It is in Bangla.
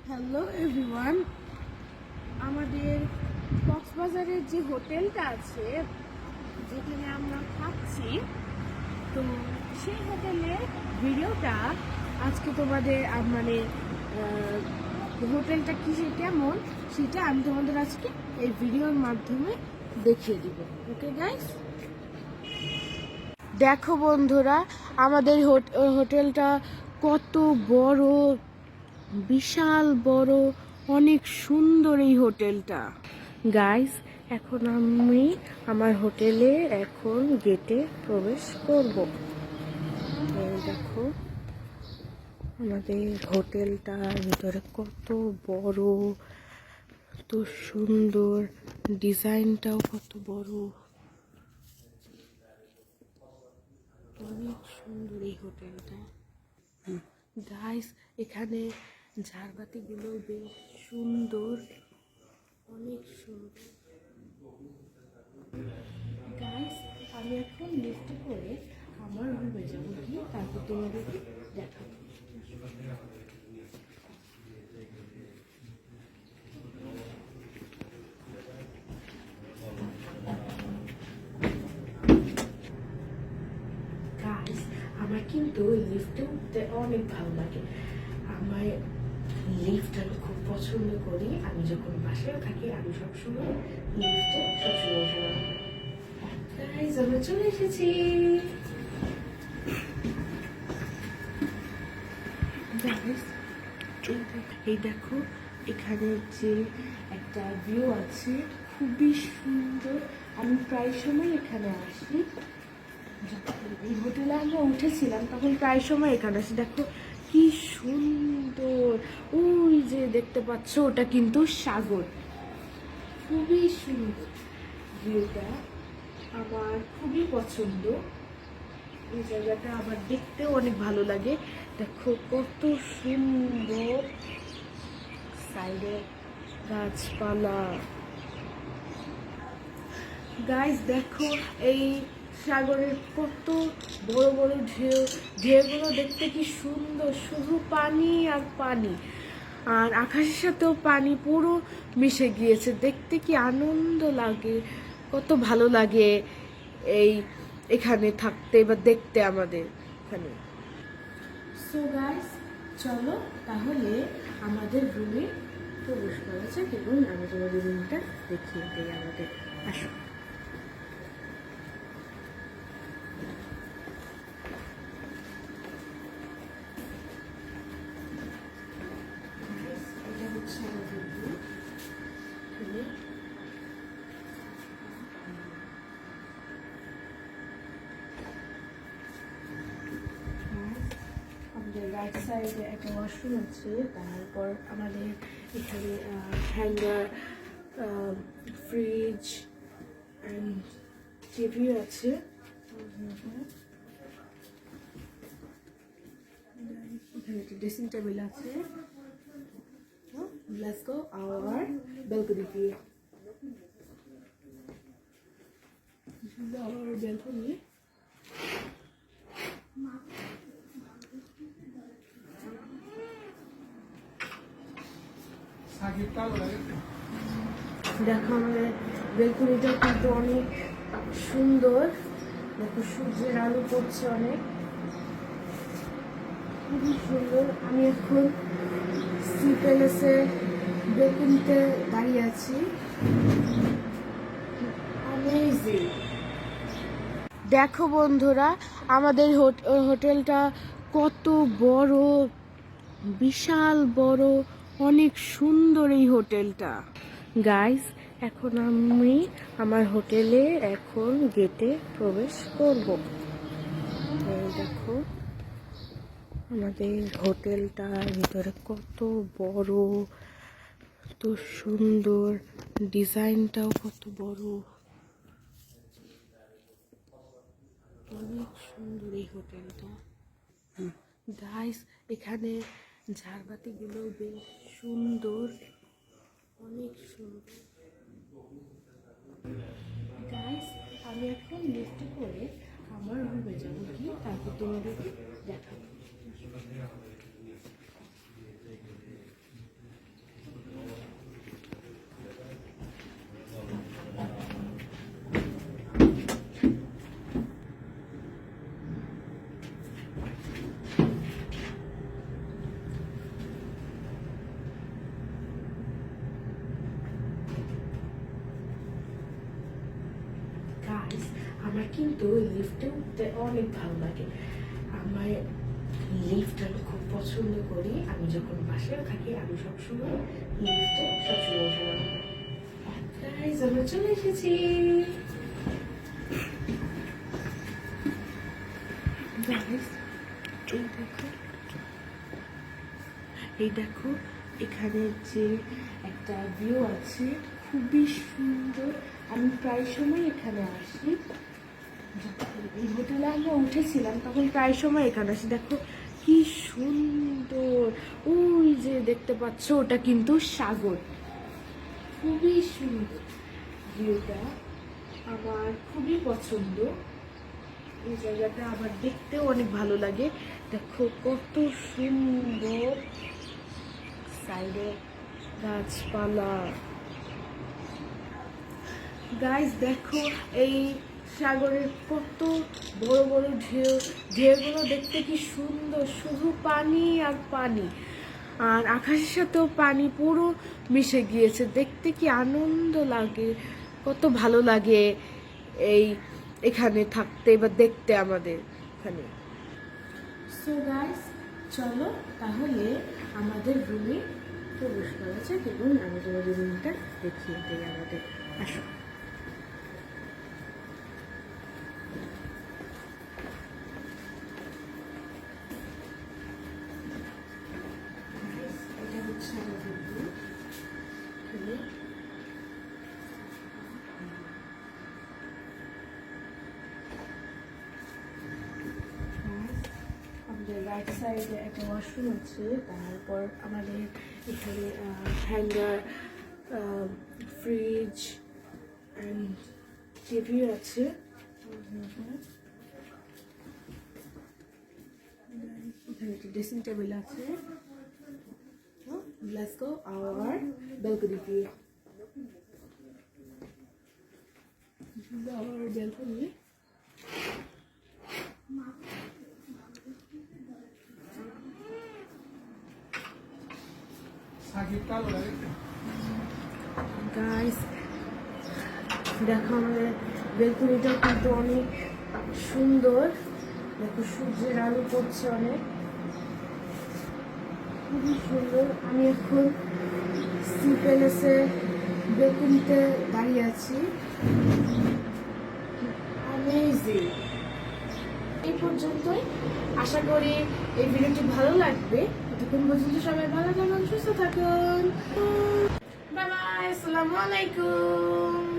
হ্যালো এভরিওয়ান, আমাদের কক্সবাজারের যে হোটেলটা আছে যেখানে আমরা থাকছি, তো সেই হোটেলের ভিডিওটা আজকে তোমাদের হোটেলটা কেমন সেটা আমি তোমাদের আজকে এই ভিডিওর মাধ্যমে দেখিয়ে দিব। ওকে গাইস, দেখো বন্ধুরা, আমাদের হোটেলটা কত বড়, বিশাল বড়, অনেক সুন্দর এই হোটেলটা। গাইস, এখন আমি আমার হোটেলে গেটে প্রবেশ করব। দেখো আমাদের হোটেলটার ভিতরে কত বড়, কত সুন্দর, ডিজাইনটাও কত বড়, অনেক সুন্দর এই হোটেলটা। গাইস, এখানে ঝাড়বাতিগুলো বেশ সুন্দর, অনেক সুন্দর। গাইস, আমি এখন লিফটে করে আমার রুমে যাবো, গিয়ে তারপর তোমাদেরকে দেখাবো। গাইস, আমার কিন্তু লিফটে উঠতে অনেক ভালো লাগে। আমার লিফট আমি খুব পছন্দ করি। আমি যখন বাসায় থাকি আমি সবসময় লিফটে গাইস, আমরা চলে এসেছি। এই দেখো, এখানে যে একটা ভিউ আছে খুবই সুন্দর। আমি প্রায় সময় এখানে আসি, এই হোটেলে আমরা উঠেছিলাম তখন প্রায় সময় এখানে আসি। দেখো কি সুন্দর, ওই যে দেখতে পাচ্ছ ওটা কিন্তু সাগর, খুবই সুন্দর ভিউটা, আমার খুবই পছন্দ। এই জায়গাটা আমার দেখতেও অনেক ভালো লাগে। দেখো কত সুন্দর, সাইডে গাছপালা। গাইস দেখো, এই সাগরের কত বড় বড় ঢেউ, ঢেউগুলো দেখতে কি সুন্দর, শুধু পানি আর পানি, আর আকাশের সাথেও পানি পুরো মিশে গিয়েছে। দেখতে কি আনন্দ লাগে, কত ভালো লাগে এখানে থাকতে বা দেখতে আমাদের এখানে। সো গাইস, চলো তাহলে আমাদের রুমে প্রবেশ করা যাক এবং আমি তোমাদের রুমটা দেখিয়ে দিই আমাদের। আসো। এটা হচ্ছে আমাদের রুম। রাইট সাইডে একটা ওয়াশরুম আছে, তারপর আমাদের এখানে হ্যাঙ্গার, ফ্রিজ অ্যান্ড টিভিও আছে। এখানে একটা ড্রেসিং টেবিল আছে। Let's go our balcony view. This is our balcony. দেখো আমাদের বেলকনিটা কিন্তু অনেক সুন্দর। দেখো সূর্যের আলো পড়ছে অনেক, খুবই সুন্দর। আমি এখন সি প্যালেসের বেলকনিতে দাঁড়িয়ে আছি। অ্যামেজিং। দেখো বন্ধুরা, আমাদের হোটেলটা কত বড়, বিশাল বড়, অনেক সুন্দর এই হোটেলটা। গাইস, এখন আমি আমার হোটেলে গেটে প্রবেশ করব। দেখো আমাদের হোটেলটার ভিতরে কত বড়, কত সুন্দর, ডিজাইনটাও কত বড়, অনেক সুন্দর এই হোটেলটা। গাইস, এখানে ঝাড়বাতিগুলো বেশ সুন্দর, অনেক সুন্দর। গাইস, আমি এখন লিফটে করে আমার রুমে যাবো, গিয়ে তারপর তোমাদেরকে দেখাবো। আমার কিন্তু লিফটে উঠতে অনেক ভালো লাগে। আমার লিফট আমি খুব পছন্দ করি। আমি যখন বাসায় থাকি আমি সবসময় লিফটে সবসময় ওঠা গাইস আমরা চলে এসেছি। এই দেখো এখানে যে একটা ভিউ আছে খুবই সুন্দর। আমি প্রায় সময় এখানে আসি। এই হোটেলে আমরা উঠেছিলাম তখন প্রায় সময় এখানে আসি। দেখো কি সুন্দর, ওই যে দেখতে পাচ্ছ ওটা কিন্তু সাগর। খুবই সুন্দর ভিউটা, আমার খুবই পছন্দ। এই জায়গাটা আমার দেখতেও অনেক ভালো লাগে। দেখো কত সুন্দর, সাইডে গাছপালা। গাইস দেখো এই সাগরের কত বড় বড় ঢেউ, ঢেউগুলো দেখতে কি সুন্দর, শুধু পানি আর পানি, আর আকাশের সাথেও পানি পুরো মিশে গিয়েছে। দেখতে কি আনন্দ লাগে, কত ভালো লাগে এই এখানে থাকতে বা দেখতে আমাদের এখানে। সো গাইস চলো তাহলে আমাদের রুমে প্রবেশ করা যাক এবং আমাদের রুমটা দেখিয়ে দেয় আমাদের। আসো। এটা হচ্ছে আমাদের রুম। আমাদের রাইট সাইডে একটা ওয়াশরুম আছে, তারপর আমাদের এখানে হ্যাঙ্গার, ফ্রিজ অ্যান্ড টিভি আছে। এখানে একটা ড্রেসিং টেবিল আছে। Let's go our balcony view. This is our balcony. Guys, দেখো আমাদের বেলকুনিটা কিন্তু অনেক সুন্দর। দেখো সূর্যের আলো পড়ছে অনেক, খুবই সুন্দর। আমি এখন সি প্যালেসে বেলকুনিতে দাঁড়িয়ে আছি। অ্যামেজিং। এই পর্যন্তই, আশা করি এই ভিডিওটি ভালো লাগবে। ততক্ষণ পর্যন্ত সবাই ভালো থাকুন, সুস্থ থাকুন। বাই বাই, আসসালামু আলাইকুম।